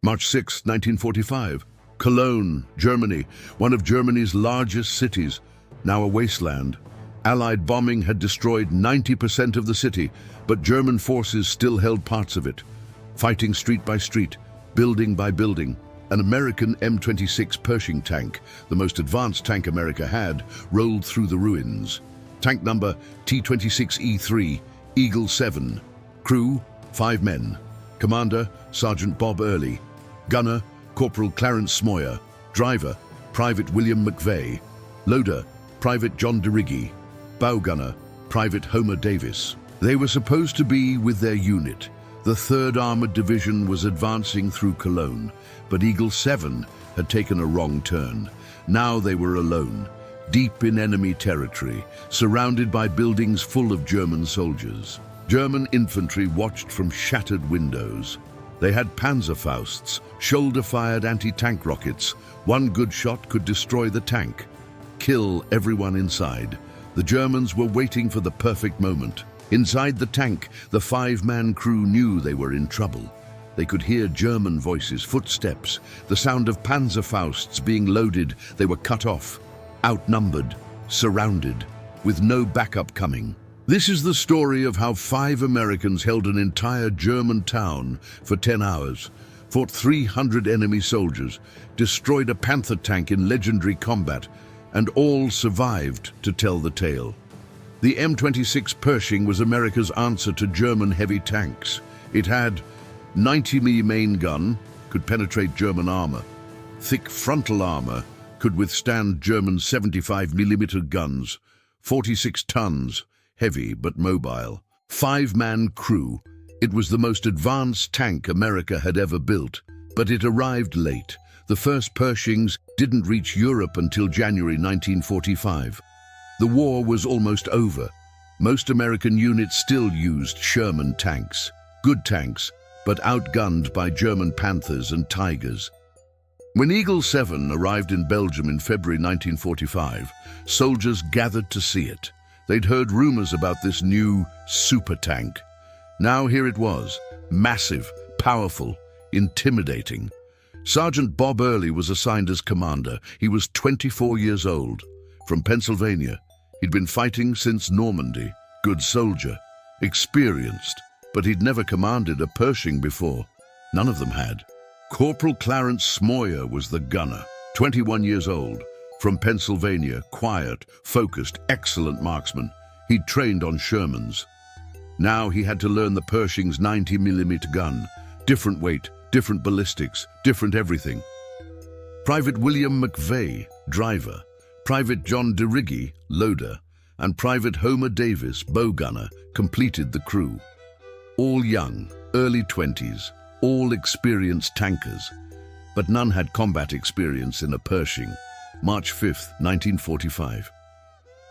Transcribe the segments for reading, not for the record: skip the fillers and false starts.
March 6, 1945. Cologne, Germany, one of Germany's largest cities, now a wasteland. Allied bombing had destroyed 90% of the city, but German forces still held parts of it. Fighting street by street, building by building, an American M26 Pershing tank, the most advanced tank America had, rolled through the ruins. Tank number T-26E3, Eagle 7. Crew, 5 men. Commander, Sergeant Bob Earley. Gunner, Corporal Clarence Smoyer. Driver, Private William McVey. Loader, Private John DeRiggi. Bow gunner, Private Homer Davis. They were supposed to be with their unit. The 3rd Armored Division was advancing through Cologne, but Eagle 7 had taken a wrong turn. Now they were alone, deep in enemy territory, surrounded by buildings full of German soldiers. German infantry watched from shattered windows. They had Panzerfausts, shoulder-fired anti-tank rockets. One good shot could destroy the tank, kill everyone inside. The Germans were waiting for the perfect moment. Inside the tank, the 5-man crew knew they were in trouble. They could hear German voices, footsteps, the sound of Panzerfausts being loaded. They were cut off, outnumbered, surrounded, with no backup coming. This is the story of how 5 Americans held an entire German town for 10 hours, fought 300 enemy soldiers, destroyed a Panther tank in legendary combat, and all survived to tell the tale. The M26 Pershing was America's answer to German heavy tanks. It had 90mm main gun, could penetrate German armor. Thick frontal armor, could withstand German 75mm guns. 46 tons, heavy but mobile. 5-man crew. It was the most advanced tank America had ever built, but it arrived late. The first Pershings didn't reach Europe until January 1945. The war was almost over. Most American units still used Sherman tanks. Good tanks, but outgunned by German Panthers and Tigers. When Eagle 7 arrived in Belgium in February 1945, soldiers gathered to see it. They'd heard rumors about this new super tank. Now here it was, massive, powerful, intimidating. Sergeant Bob Earley was assigned as commander. He was 24 years old. From Pennsylvania, he'd been fighting since Normandy. Good soldier, experienced, but he'd never commanded a Pershing before. None of them had. Corporal Clarence Smoyer was the gunner, 21 years old. From Pennsylvania, quiet, focused, excellent marksman. He'd trained on Shermans. Now he had to learn the Pershing's 90mm gun. Different weight, different ballistics, different everything. Private William McVey, driver. Private John DeRiggi, loader, and Private Homer Davis, bow gunner, completed the crew. All young, early 20s, all experienced tankers, but none had combat experience in a Pershing. March 5th, 1945.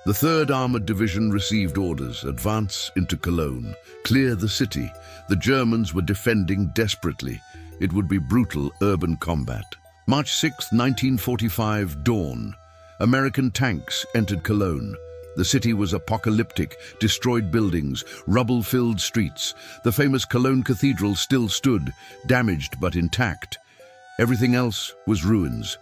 The 3rd Armored Division received orders, advance into Cologne, clear the city. The Germans were defending desperately. It would be brutal urban combat. March 6th, 1945, dawn. American tanks entered Cologne. The city was apocalyptic, destroyed buildings, rubble-filled streets. The famous Cologne Cathedral still stood, damaged but intact. Everything else was ruins.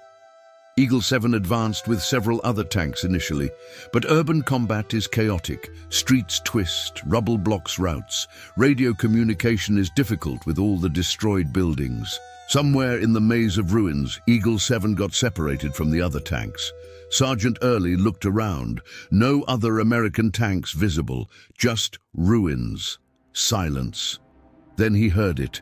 Eagle 7 advanced with several other tanks initially, but urban combat is chaotic. Streets twist, rubble blocks routes. Radio communication is difficult with all the destroyed buildings. Somewhere in the maze of ruins, Eagle 7 got separated from the other tanks. Sergeant Earley looked around. No other American tanks visible, just ruins, silence. Then he heard it.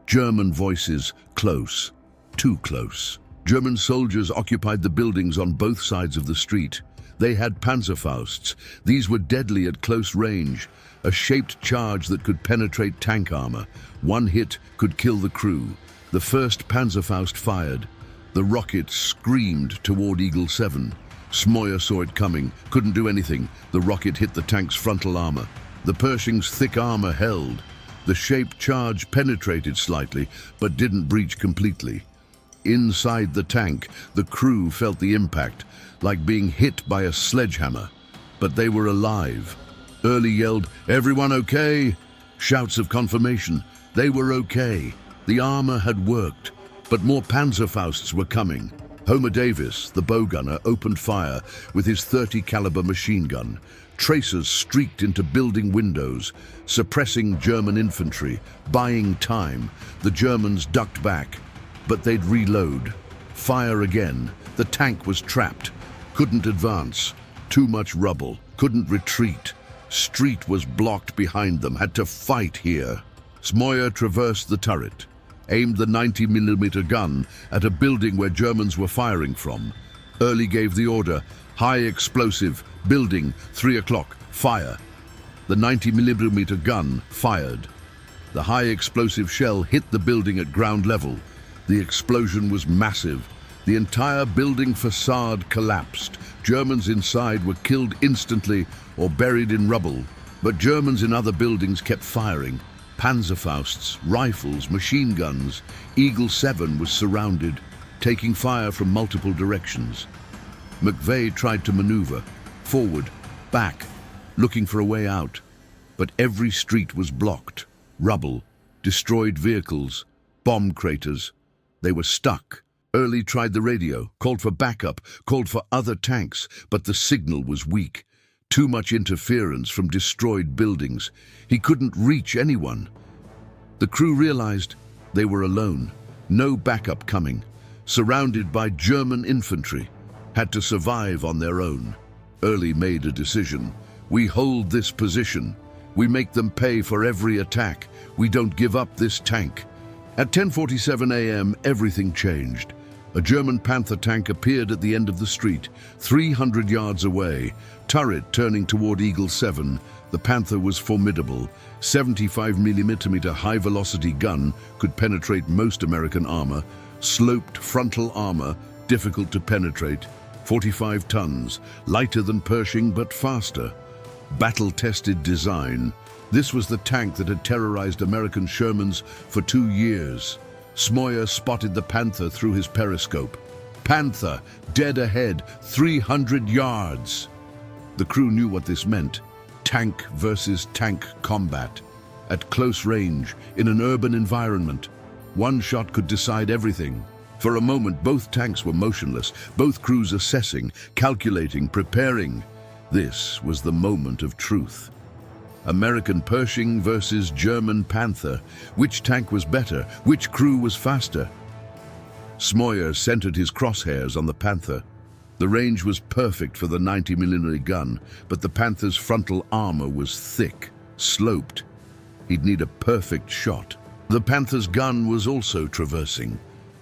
German voices, close, too close. German soldiers occupied the buildings on both sides of the street. They had Panzerfausts. These were deadly at close range, a shaped charge that could penetrate tank armor. One hit could kill the crew. The first Panzerfaust fired. The rocket screamed toward Eagle 7. Smoyer saw it coming, couldn't do anything. The rocket hit the tank's frontal armor. The Pershing's thick armor held. The shaped charge penetrated slightly, but didn't breach completely. Inside the tank, the crew felt the impact, like being hit by a sledgehammer. But they were alive. Earley yelled, "Everyone okay?" Shouts of confirmation. They were okay. The armor had worked. But more Panzerfausts were coming. Homer Davis, the bow gunner, opened fire with his .30 caliber machine gun. Tracers streaked into building windows, suppressing German infantry, buying time. The Germans ducked back, but they'd reload. Fire again. The tank was trapped. Couldn't advance. Too much rubble. Couldn't retreat. Street was blocked behind them. Had to fight here. Smoyer traversed the turret, aimed the 90mm gun at a building where Germans were firing from. Earley gave the order, high explosive, building, 3 o'clock, fire. The 90mm gun fired. The high explosive shell hit the building at ground level. The explosion was massive. The entire building facade collapsed. Germans inside were killed instantly or buried in rubble. But Germans in other buildings kept firing. Panzerfausts, rifles, machine guns. Eagle 7 was surrounded, taking fire from multiple directions. McVey tried to maneuver, forward, back, looking for a way out. But every street was blocked. Rubble, destroyed vehicles, bomb craters. They were stuck. Earley tried the radio, called for backup, called for other tanks, but the signal was weak. Too much interference from destroyed buildings. He couldn't reach anyone. The crew realized they were alone. No backup coming. Surrounded by German infantry. Had to survive on their own. Earley made a decision. We hold this position. We make them pay for every attack. We don't give up this tank. At 10:47 a.m., everything changed. A German Panther tank appeared at the end of the street, 300 yards away, turret turning toward Eagle 7. The Panther was formidable. 75mm high-velocity gun could penetrate most American armor. Sloped frontal armor, difficult to penetrate. 45 tons, lighter than Pershing but faster. Battle-tested design. This was the tank that had terrorized American Shermans for 2 years. Smoyer spotted the Panther through his periscope. Panther, dead ahead, 300 yards. The crew knew what this meant. Tank versus tank combat. At close range, in an urban environment. One shot could decide everything. For a moment, both tanks were motionless, both crews assessing, calculating, preparing. This was the moment of truth. American Pershing versus German Panther. Which tank was better? Which crew was faster? Smoyer centered his crosshairs on the Panther. The range was perfect for the 90mm gun, but the Panther's frontal armor was thick, sloped. He'd need a perfect shot. The Panther's gun was also traversing,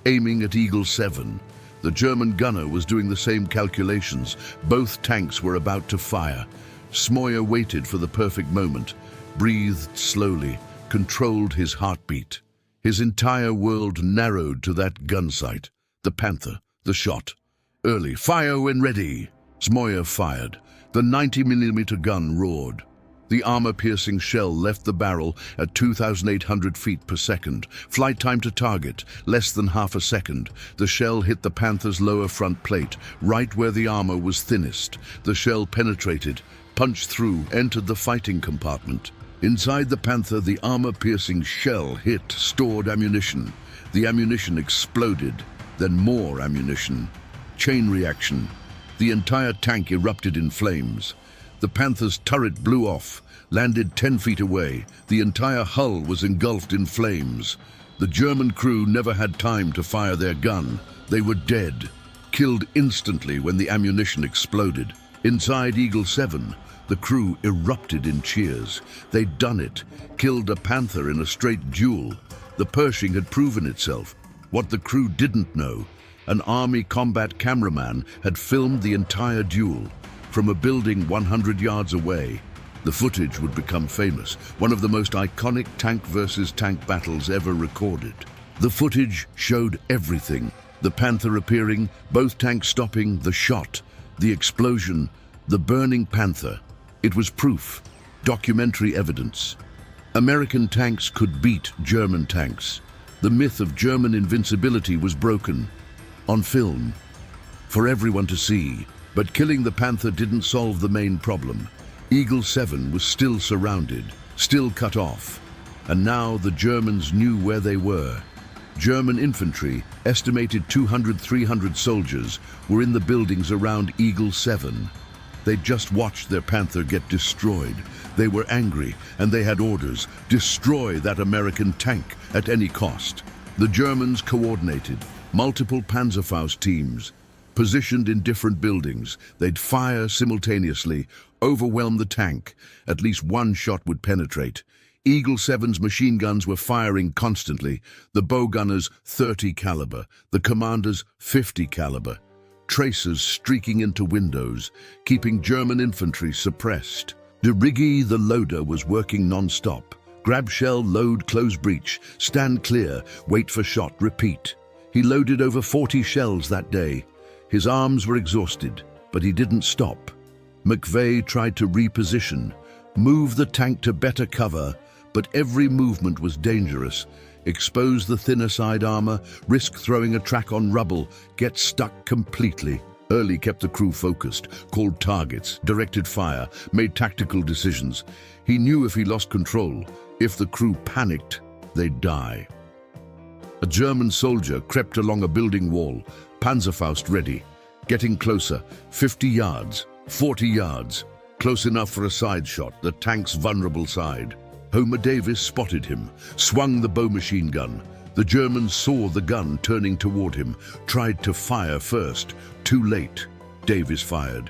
aiming at Eagle 7. The German gunner was doing the same calculations. Both tanks were about to fire. Smoyer waited for the perfect moment, breathed slowly, controlled his heartbeat. His entire world narrowed to that gun sight. The Panther, the shot. Earley, fire when ready. Smoyer fired. The 90mm gun roared. The armor-piercing shell left the barrel at 2,800 feet per second. Flight time to target, less than half a second. The shell hit the Panther's lower front plate, right where the armor was thinnest. The shell penetrated, punched through, entered the fighting compartment. Inside the Panther, the armor-piercing shell hit stored ammunition. The ammunition exploded, then more ammunition. Chain reaction. The entire tank erupted in flames. The Panther's turret blew off, landed 10 feet away. The entire hull was engulfed in flames. The German crew never had time to fire their gun. They were dead, killed instantly when the ammunition exploded. Inside Eagle 7, the crew erupted in cheers. They'd done it, killed a Panther in a straight duel. The Pershing had proven itself. What the crew didn't know, an Army combat cameraman had filmed the entire duel. From a building 100 yards away, the footage would become famous, one of the most iconic tank versus tank battles ever recorded. The footage showed everything. The Panther appearing, both tanks stopping, the shot, the explosion, the burning Panther. It was proof, documentary evidence. American tanks could beat German tanks. The myth of German invincibility was broken, on film, for everyone to see. But killing the Panther didn't solve the main problem. Eagle 7 was still surrounded, still cut off. And now the Germans knew where they were. German infantry, estimated 200-300 soldiers, were in the buildings around Eagle 7. They'd just watched their Panther get destroyed. They were angry, and they had orders: destroy that American tank at any cost. The Germans coordinated. Multiple Panzerfaust teams, positioned in different buildings. They'd fire simultaneously, overwhelm the tank. At least one shot would penetrate. Eagle 7's machine guns were firing constantly. The bow gunners 30 caliber, the commanders 50 caliber. Tracers streaking into windows, keeping German infantry suppressed. DeRiggi, the loader, was working non-stop. Grab shell, load, close breach, stand clear, wait for shot, repeat. He loaded over 40 shells that day. His arms were exhausted, but he didn't stop. McVey tried to reposition, move the tank to better cover, but every movement was dangerous. Expose the thinner side armor, risk throwing a track on rubble, get stuck completely. Earley kept the crew focused, called targets, directed fire, made tactical decisions. He knew if he lost control, if the crew panicked, they'd die. A German soldier crept along a building wall, Panzerfaust ready. Getting closer, 50 yards, 40 yards. Close enough for a side shot, the tank's vulnerable side. Homer Davis spotted him, swung the bow machine gun. The German saw the gun turning toward him, tried to fire first. Too late. Davis fired.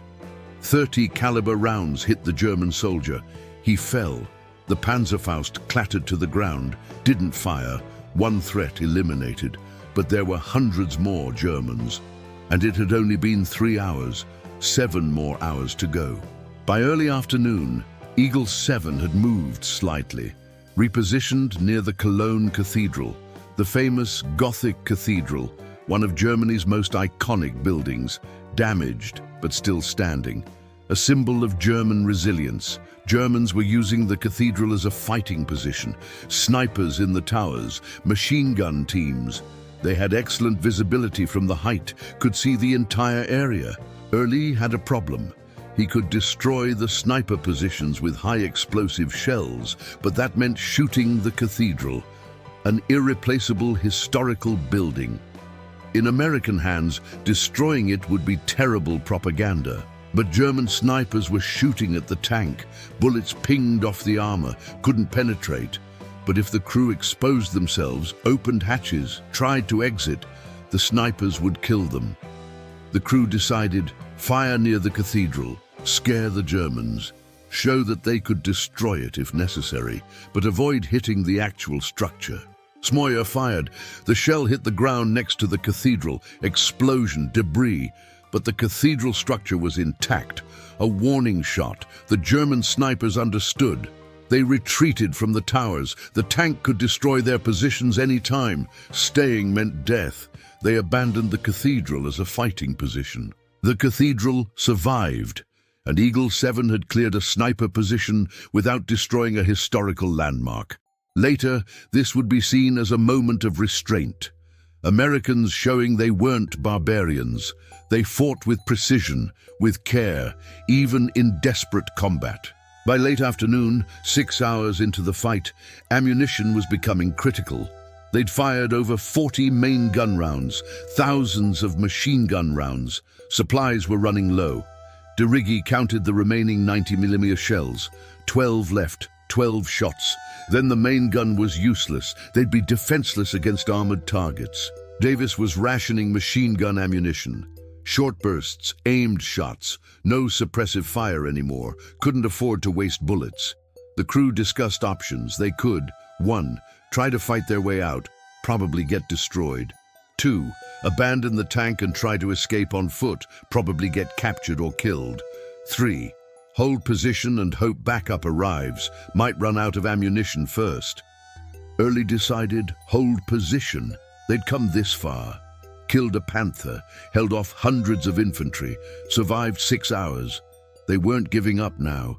30 caliber rounds hit the German soldier. He fell. The Panzerfaust clattered to the ground, didn't fire. One threat eliminated, but there were hundreds more Germans. And it had only been 3 hours, 7 more hours to go. By early afternoon, Eagle 7 had moved slightly, repositioned near the Cologne Cathedral, the famous Gothic cathedral, one of Germany's most iconic buildings, damaged but still standing, a symbol of German resilience. Germans were using the cathedral as a fighting position, snipers in the towers, machine gun teams. They had excellent visibility from the height, could see the entire area. Earley had a problem. He could destroy the sniper positions with high explosive shells, but that meant shooting the cathedral, an irreplaceable historical building. In American hands, destroying it would be terrible propaganda. But German snipers were shooting at the tank. Bullets pinged off the armor, couldn't penetrate. But if the crew exposed themselves, opened hatches, tried to exit, the snipers would kill them. The crew decided, fire near the cathedral, scare the Germans, show that they could destroy it if necessary, but avoid hitting the actual structure. Smoyer fired. The shell hit the ground next to the cathedral. Explosion, debris. But the cathedral structure was intact. A warning shot. The German snipers understood. They retreated from the towers. The tank could destroy their positions any time. Staying meant death. They abandoned the cathedral as a fighting position. The cathedral survived, and Eagle 7 had cleared a sniper position without destroying a historical landmark. Later, this would be seen as a moment of restraint. Americans showing they weren't barbarians. They fought with precision, with care, even in desperate combat. By late afternoon, 6 hours into the fight, ammunition was becoming critical. They'd fired over 40 main gun rounds, thousands of machine gun rounds. Supplies were running low. DeRiggi counted the remaining 90mm shells. 12 left, 12 shots. Then the main gun was useless. They'd be defenseless against armored targets. Davis was rationing machine gun ammunition. Short bursts, aimed shots, no suppressive fire anymore, couldn't afford to waste bullets. The crew discussed options. They could, 1, try to fight their way out, probably get destroyed. 2, abandon the tank and try to escape on foot, probably get captured or killed. 3, hold position and hope backup arrives, might run out of ammunition first. Earley decided, hold position. They'd come this far. Killed a Panther, held off hundreds of infantry, survived 6 hours. They weren't giving up now.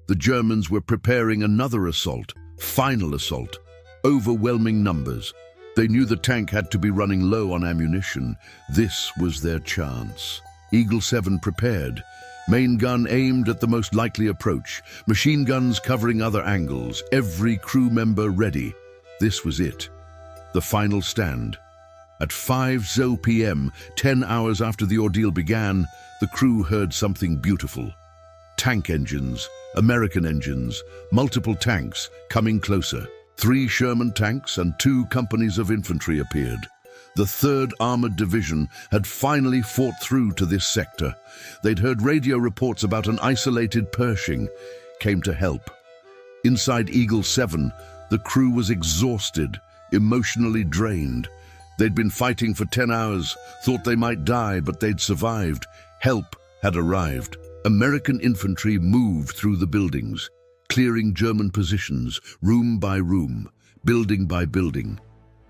The Germans were preparing another assault, final assault, overwhelming numbers. They knew the tank had to be running low on ammunition. This was their chance. Eagle 7 prepared. Main gun aimed at the most likely approach. Machine guns covering other angles. Every crew member ready. This was it. The final stand. At 5:00 p.m., 10 hours after the ordeal began, the crew heard something beautiful. Tank engines, American engines, multiple tanks coming closer. 3 Sherman tanks and 2 companies of infantry appeared. The 3rd Armored Division had finally fought through to this sector. They'd heard radio reports about an isolated Pershing, came to help. Inside Eagle 7, the crew was exhausted, emotionally drained. They'd been fighting for 10 hours, thought they might die, but they'd survived. Help had arrived. American infantry moved through the buildings, clearing German positions, room by room, building by building.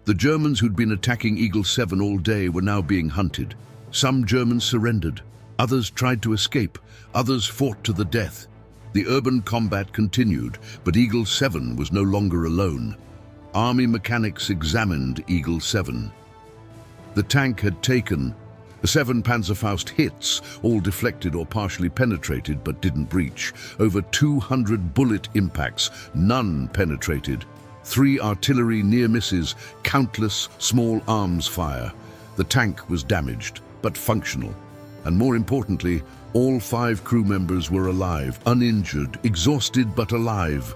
The Germans who'd been attacking Eagle 7 all day were now being hunted. Some Germans surrendered, others tried to escape, others fought to the death. The urban combat continued, but Eagle 7 was no longer alone. Army mechanics examined Eagle 7. The tank had taken 7 Panzerfaust hits, all deflected or partially penetrated but didn't breach. Over 200 bullet impacts, none penetrated. 3 artillery near misses, countless small arms fire. The tank was damaged, but functional. And more importantly, all 5 crew members were alive, uninjured, exhausted but alive.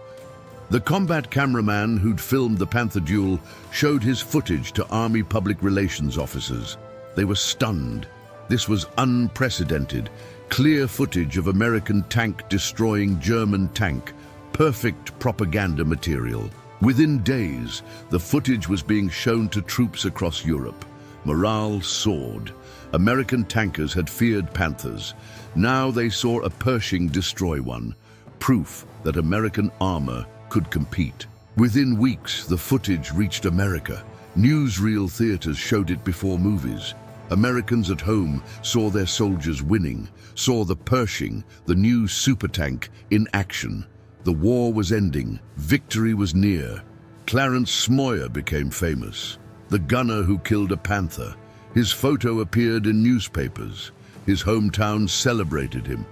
The combat cameraman who'd filmed the Panther duel showed his footage to Army public relations officers. They were stunned. This was unprecedented. Clear footage of American tank destroying German tank. Perfect propaganda material. Within days, the footage was being shown to troops across Europe. Morale soared. American tankers had feared Panthers. Now they saw a Pershing destroy one. Proof that American armor could compete. Within weeks, the footage reached America. Newsreel theaters showed it before movies. Americans at home saw their soldiers winning, saw the Pershing, the new supertank, in action. The war was ending. Victory was near. Clarence Smoyer became famous. The gunner who killed a Panther. His photo appeared in newspapers. His hometown celebrated him.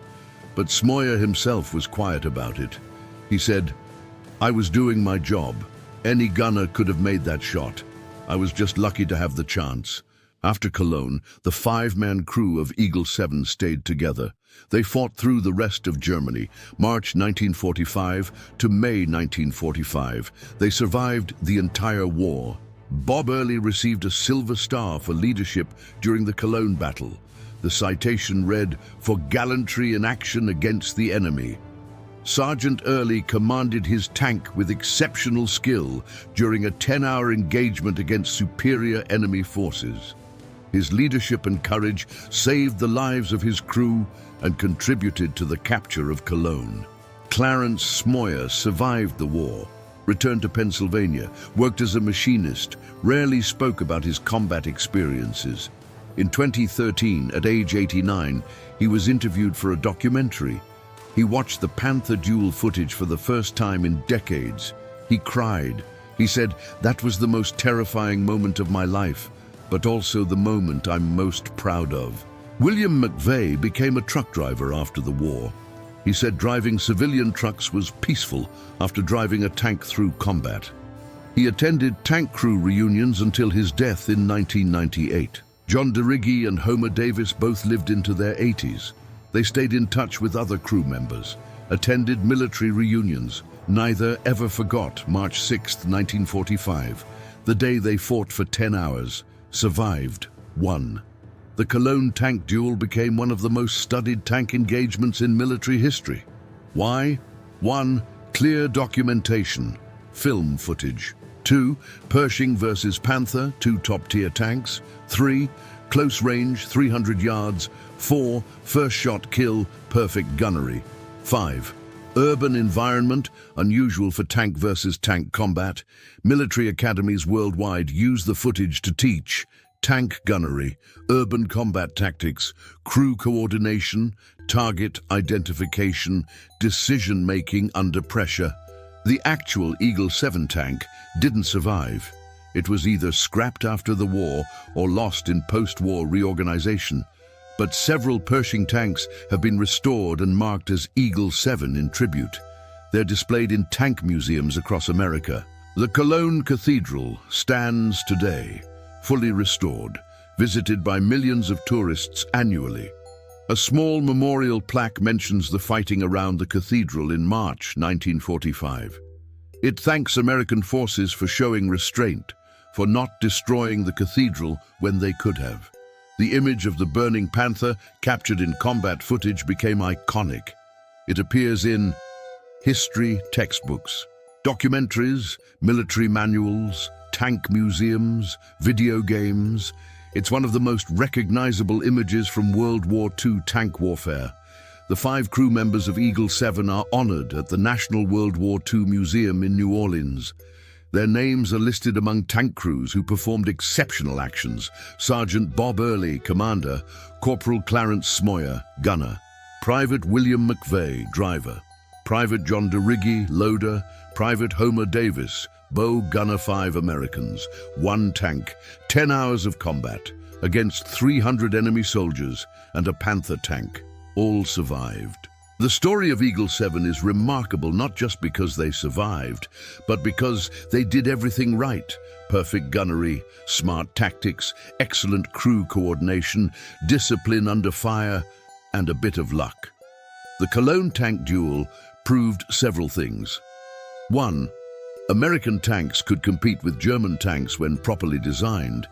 But Smoyer himself was quiet about it. He said, "I was doing my job. Any gunner could have made that shot. I was just lucky to have the chance." After Cologne, the 5-man crew of Eagle 7 stayed together. They fought through the rest of Germany, March 1945 to May 1945. They survived the entire war. Bob Earley received a Silver Star for leadership during the Cologne battle. The citation read, "For gallantry in action against the enemy." Sergeant Earley commanded his tank with exceptional skill during a 10-hour engagement against superior enemy forces. His leadership and courage saved the lives of his crew and contributed to the capture of Cologne. Clarence Smoyer survived the war, returned to Pennsylvania, worked as a machinist, rarely spoke about his combat experiences. In 2013, at age 89, he was interviewed for a documentary. He watched the Panther duel footage for the first time in decades. He cried. He said, "That was the most terrifying moment of my life, but also the moment I'm most proud of." William McVey became a truck driver after the war. He said driving civilian trucks was peaceful after driving a tank through combat. He attended tank crew reunions until his death in 1998. John DeRiggi and Homer Davis both lived into their 80s. They stayed in touch with other crew members, attended military reunions. Neither ever forgot March 6, 1945, the day they fought for 10 hours, survived, won. The Cologne tank duel became one of the most studied tank engagements in military history. Why? 1. Clear documentation, film footage. 2. Pershing versus Panther, 2 top-tier tanks. 3. Close range, 300 yards. 4. First shot kill, perfect gunnery. 5. Urban environment, unusual for tank versus tank combat. Military academies worldwide use the footage to teach tank gunnery, urban combat tactics, crew coordination, target identification, decision-making under pressure. The actual Eagle 7 tank didn't survive. It was either scrapped after the war or lost in post-war reorganization. But several Pershing tanks have been restored and marked as Eagle 7 in tribute. They're displayed in tank museums across America. The Cologne Cathedral stands today, fully restored, visited by millions of tourists annually. A small memorial plaque mentions the fighting around the cathedral in March 1945. It thanks American forces for showing restraint, for not destroying the cathedral when they could have. The image of the burning panther, captured in combat footage, became iconic. It appears in history textbooks, documentaries, military manuals, tank museums, video games. It's one of the most recognizable images from World War II tank warfare. The 5 crew members of Eagle 7 are honored at the National World War II Museum in New Orleans. Their names are listed among tank crews who performed exceptional actions. Sergeant Bob Earley, commander; Corporal Clarence Smoyer, gunner; Private William McVey, driver; Private John DeRiggi, loader; Private Homer Davis, bow gunner. 5 Americans, 1 tank, 10 hours of combat against 300 enemy soldiers and a Panther tank. All survived. The story of Eagle 7 is remarkable not just because they survived, but because they did everything right. Perfect gunnery, smart tactics, excellent crew coordination, discipline under fire, and a bit of luck. The Cologne tank duel proved several things. 1. American tanks could compete with German tanks when properly designed.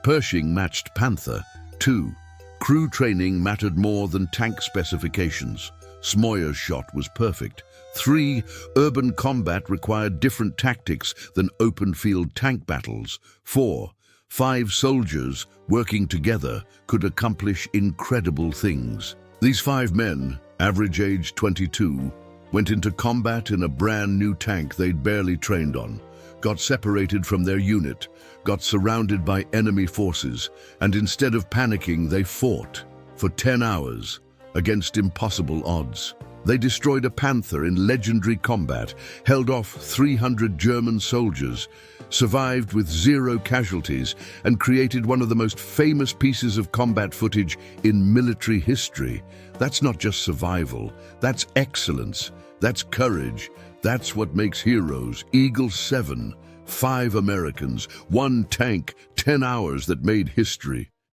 Pershing matched Panther. 2. Crew training mattered more than tank specifications. Smoyer's shot was perfect. 3. Urban combat required different tactics than open-field tank battles. 4. 5 soldiers working together could accomplish incredible things. These 5 men, average age 22, went into combat in a brand new tank they'd barely trained on, got separated from their unit, got surrounded by enemy forces, and instead of panicking, they fought for 10 hours against impossible odds. They destroyed a Panther in legendary combat, held off 300 German soldiers, survived with 0 casualties, and created one of the most famous pieces of combat footage in military history. That's not just survival, that's excellence, that's courage, that's what makes heroes. Eagle 7, 5 Americans, 1 tank, 10 hours that made history.